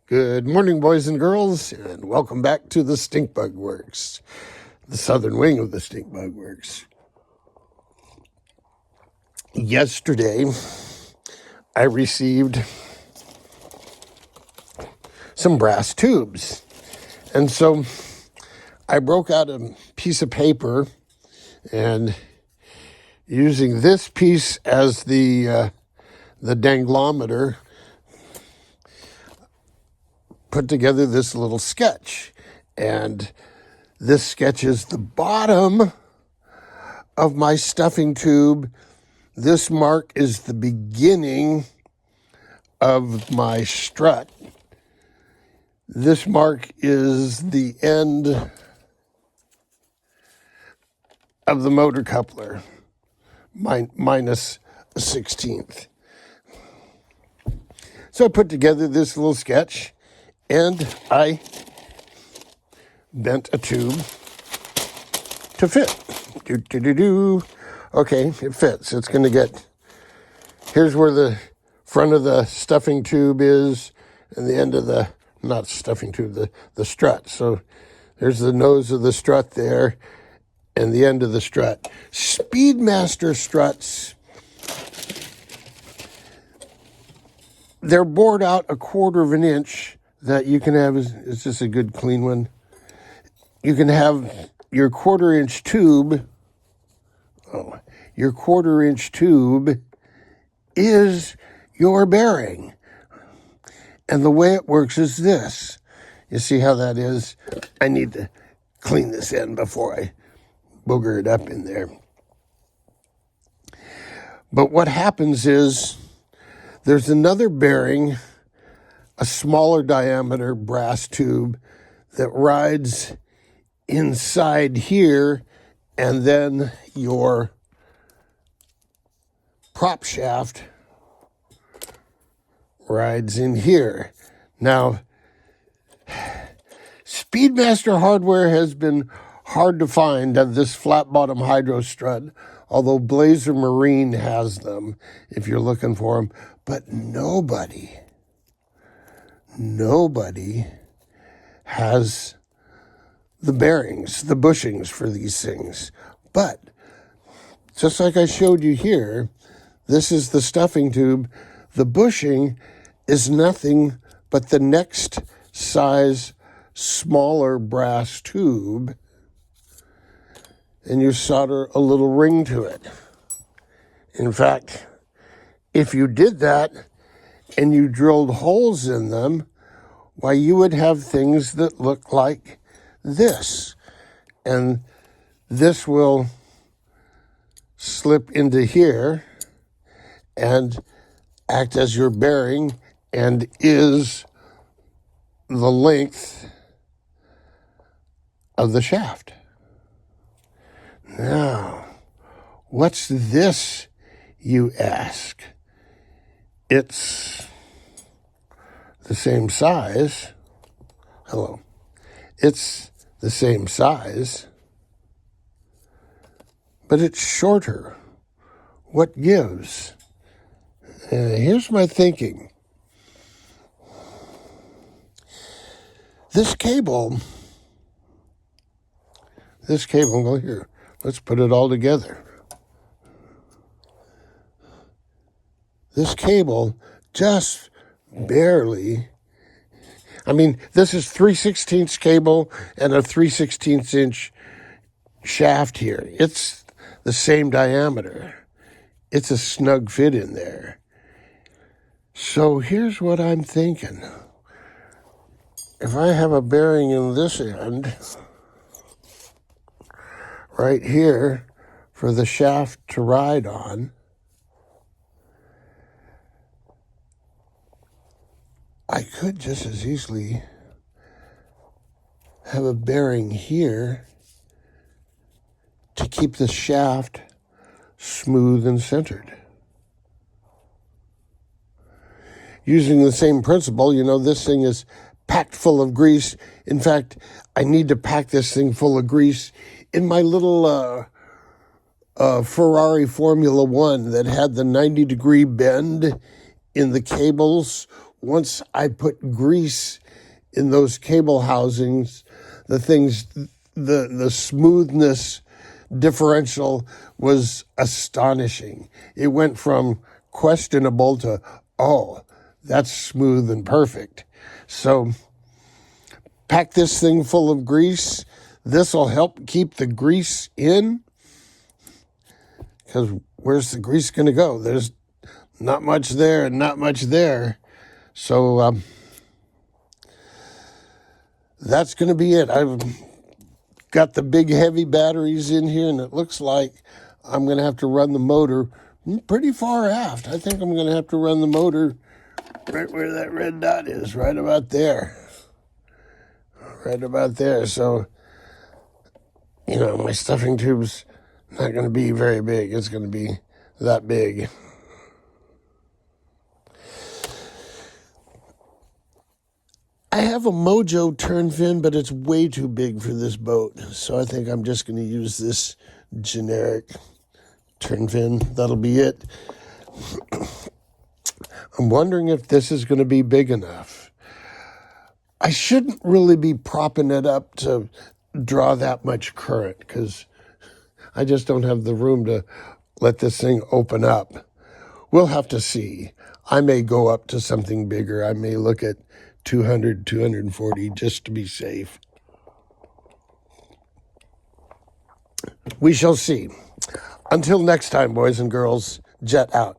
Good morning, boys and girls, and welcome back to the Stink Bug Works, the southern wing of the Stink Bug Works. Yesterday, I received some brass tubes, and so I broke out a piece of paper, and using this piece as the danglometer, put together this little sketch. And this sketch is the bottom of my stuffing tube. This mark is the beginning of my strut. This mark is the end of the motor coupler, minus a 16th. So I put together this little sketch, and I bent a tube to fit. Okay, it fits. It's going to get, here's where the front of the stuffing tube is, and the end of the, not stuffing tube, the strut. So there's the nose of the strut there, and the end of the strut. Speedmaster struts, they're bored out 1/4 of an inch. That you can have, is this a good clean one? You can have your 1/4 inch tube. Oh, your 1/4 inch tube is your bearing. And the way it works is this. You see how that is? I need to clean this end before I booger it up in there. But what happens is there's another bearing, a smaller diameter brass tube that rides inside here, and then your prop shaft rides in here. Now, Speedmaster hardware has been hard to find on this flat bottom hydro strut, although Blazer Marine has them if you're looking for them, but nobody has the bearings, the bushings for these things. But just like I showed you here, this is the stuffing tube. The bushing is nothing but the next size smaller brass tube, and you solder a little ring to it. In fact, if you did that and you drilled holes in them, why, you would have things that look like this. And this will slip into here and act as your bearing and is the length of the shaft. Now, what's this, you ask? It's the same size. Hello. It's the same size, but it's shorter. What gives? Here's my thinking. This cable, well, here, let's put it all together. This cable just barely, I mean, this is 3/16 cable and a 3/16 inch shaft here. It's the same diameter. It's a snug fit in there. So here's what I'm thinking. If I have a bearing in this end, right here, for the shaft to ride on, I could just as easily have a bearing here to keep the shaft smooth and centered. Using the same principle, you know, this thing is packed full of grease. In fact, I need to pack this thing full of grease in my little Ferrari Formula One that had the 90-degree bend in the cables once I put grease in those cable housings, the smoothness differential was astonishing. It went from questionable to, oh, that's smooth and perfect. So pack this thing full of grease. This will help keep the grease in, because where's the grease going to go? There's not much there and not much there. So that's going to be it. I've got the big heavy batteries in here, and it looks like I'm going to have to run the motor pretty far aft. I think I'm going to have to run the motor right where that red dot is, right about there. Right about there. So, my stuffing tube's not going to be very big. It's going to be that big. I have a Mojo turn fin, but it's way too big for this boat. So I think I'm just going to use this generic turn fin. That'll be it. I'm wondering if this is going to be big enough. I shouldn't really be propping it up to draw that much current, because I just don't have the room to let this thing open up. We'll have to see. I may go up to something bigger. I may look at 200, 240 just to be safe. We shall see. Until next time, boys and girls, jet out.